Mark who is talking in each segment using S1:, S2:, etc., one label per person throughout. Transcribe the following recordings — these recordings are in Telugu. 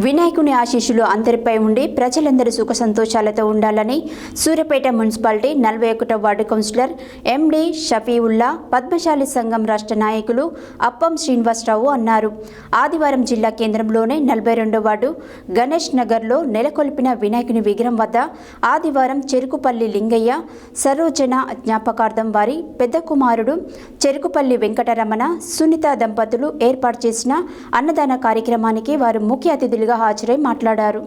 S1: వినాయకుని ఆశీస్సులు అందరిపై ఉండి ప్రజలందరూ సుఖ సంతోషాలతో ఉండాలని సూర్యాపేట మున్సిపాలిటీ 41వ వార్డు కౌన్సిలర్ ఎండి షఫీవుల్లా పద్మశాలి సంఘం రాష్ట్ర నాయకులు అప్పం శ్రీనివాసరావు అన్నారు. ఆదివారం జిల్లా కేంద్రంలోని 42వ వార్డు గణేష్ నగర్లో నెలకొల్పిన వినాయకుని విగ్రహం వద్ద ఆదివారం చెరుకుపల్లి లింగయ్య సరోజన జ్ఞాపకార్థం వారి పెద్ద కుమారుడు చెరుకుపల్లి వెంకటరమణ సునీత దంపతులు ఏర్పాటు చేసిన అన్నదాన కార్యక్రమానికి వారు ముఖ్య అతిథులుగా హాజరై మాట్లాడారు.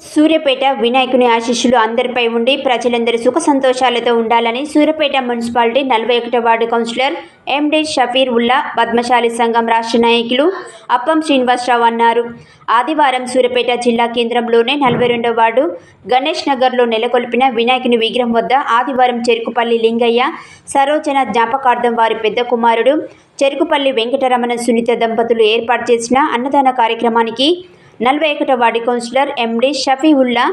S1: సూర్యాపేట వినాయకుని ఆశీస్సులు అందరిపై ఉండి ప్రజలందరూ సుఖ సంతోషాలతో ఉండాలని సూర్యాపేట మున్సిపాలిటీ 41వ వార్డు కౌన్సిలర్ ఎండి షఫీర్ ఉల్లా పద్మశాలి సంఘం రాష్ట్ర నాయకులు అప్పం శ్రీనివాసరావు అన్నారు. ఆదివారం సూర్యాపేట జిల్లా కేంద్రంలోనే 42వ వార్డు గణేష్ నగర్లో నెలకొల్పిన వినాయకుని విగ్రహం వద్ద ఆదివారం చెరుకుపల్లి లింగయ్య సరోజన జ్ఞాపకార్థం వారి పెద్ద కుమారుడు చెరుకుపల్లి వెంకటరమణ సునీత దంపతులు ఏర్పాటు చేసిన అన్నదాన కార్యక్రమానికి 41వ వార్డు కౌన్సిలర్ ఎండి షఫీవుల్లా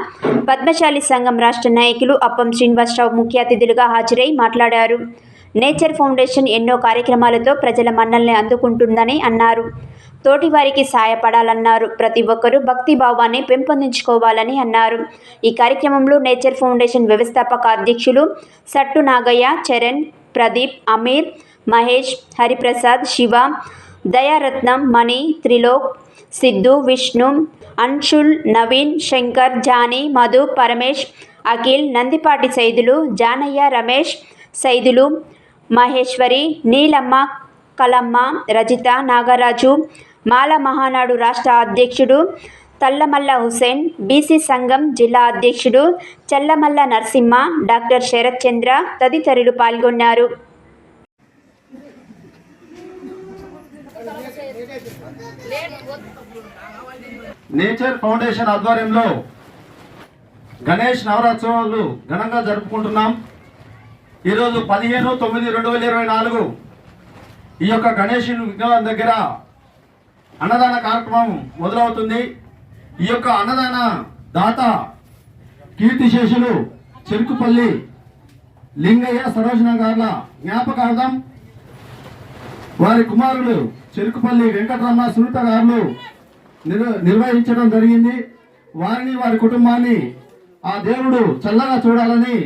S1: పద్మశాలి సంఘం రాష్ట్ర నాయకులు అప్పం శ్రీనివాసరావు ముఖ్య అతిథులుగా హాజరై మాట్లాడారు. నేచర్ ఫౌండేషన్ ఎన్నో కార్యక్రమాలతో ప్రజల మన్నల్ని అందుకుంటుందని అన్నారు. తోటివారికి సాయపడాలన్నారు. ప్రతి ఒక్కరూ భక్తి భావాన్ని పెంపొందించుకోవాలని అన్నారు. ఈ కార్యక్రమంలో నేచర్ ఫౌండేషన్ వ్యవస్థాపక అధ్యక్షులు సట్టు నాగయ్య, చరణ్, ప్రదీప్, అమీర్, మహేష్, హరిప్రసాద్, శివ, దయారత్నం, మణి, త్రిలోక్, సిద్ధు, విష్ణు, అన్షుల్, నవీన్, శంకర్, జానీ, మధు, పరమేష్, అఖిల్, నందిపాటి సైదులు, జానయ్య, రమేష్, సైదులు, మహేశ్వరి, నీలమ్మ, కలమ్మ, రజిత, నాగరాజు, మాల మహానాడు రాష్ట్ర అధ్యక్షుడు తల్లమల్ల హుసేన్, బీసీ సంఘం జిల్లా అధ్యక్షుడు చల్లమల్ల నరసింహ, డాక్టర్ శరత్ చంద్ర తదితరులు పాల్గొన్నారు.
S2: నేచర్ ఫౌండేషన్ ఆధ్వర్యంలో గణేష్ నవరాత్రోత్సవాలు ఘనంగా జరుపుకుంటున్నాం. ఈరోజు 15/9/2024 ఈ యొక్క గణేష్ విగ్రహం దగ్గర అన్నదాన కార్యక్రమం మొదలవుతుంది. ఈ యొక్క అన్నదాన దాత కీర్తిశేషులు చెరుకుపల్లి లింగయ్య సరోజన గార్ల జ్ఞాపకార్థం వారి కుమారుడు చెరుకుపల్లి వెంకటరమణ సునీత గారు నిర్వహించడం జరిగింది. వారిని వారి కుటుంబాన్ని ఆ దేవుడు చల్లగా చూడాలని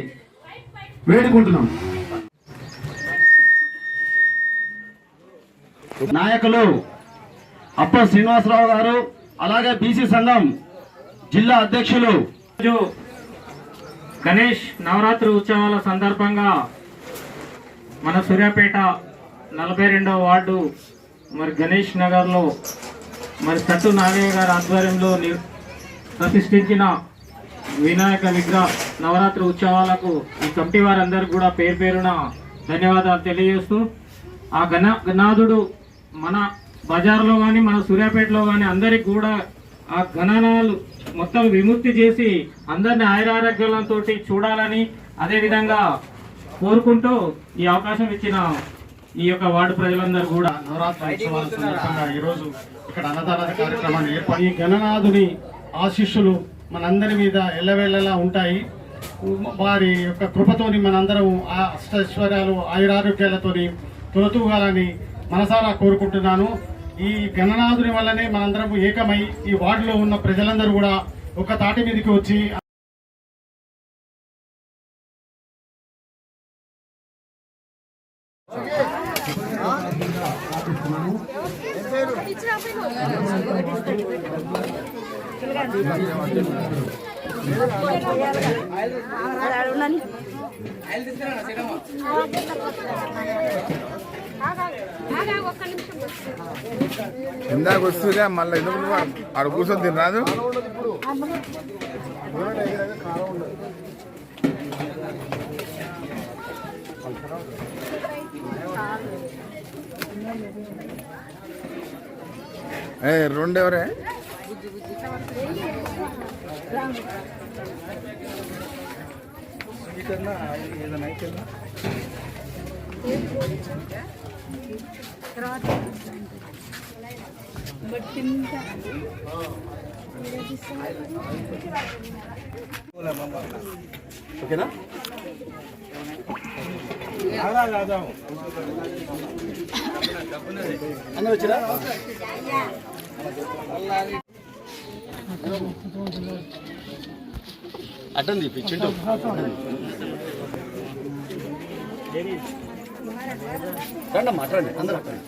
S2: వేడుకుంటున్నాం. నాయకులు అప్ప శ్రీనివాసరావు గారు, అలాగే బీసీ సంఘం జిల్లా అధ్యక్షులు.
S3: గణేష్ నవరాత్రి ఉత్సవాల సందర్భంగా మన సూర్యాపేట 42వ వార్డు గణేష్ నగర్లో సట్టు నాగయ్య గారి ఆధ్వర్యంలో ప్రతిష్ఠించిన వినాయక విగ్రహ నవరాత్రి ఉత్సవాలకు ఈ కమిటీ వారందరికీ కూడా పేరు పేరున ధన్యవాదాలు తెలియజేస్తూ, ఆ గణనాథుడు మన బజార్లో కానీ మన సూర్యాపేటలో కానీ అందరికి కూడా ఆ గణనాలు మొత్తం విముక్తి చేసి అందరిని ఆయురారోగ్యాలతో చూడాలని అదేవిధంగా కోరుకుంటూ ఈ అవకాశం ఇచ్చిన ఈ యొక్క వార్డు ప్రజలందరూ కూడా
S2: నవరాత్రి ఉత్సవాల సందర్భంగా ఈరోజు ఇక్కడ అన్నదాన కార్యక్రమాన్ని ఏర్పాటు. ఈ గణనాథుని ఆశీస్సులు మనందరి మీద ఎల్లవేళలా ఉంటాయి. వారి యొక్క కృపతోని మనందరం అష్టైశ్వర్యాలు ఆయురారోగ్యాలతోని తొలతూగాలని మనసారా కోరుకుంటున్నాను. ఈ గణనాథుని వల్లనే మనందరం ఏకమై ఈ వార్డులో ఉన్న ప్రజలందరూ కూడా ఒక తాటి మీదకి వచ్చి
S4: ఇందాక వస్తుందిగా మళ్ళీ ఎందుకు ఆడ కూర్చొని తినరాదు. రెండెవరే
S2: ఓకేనా? అందరూ వచ్చిరా?
S5: అటెండ్ చింటూ రండి మాట్లాడండి అందరూ అట్టండి.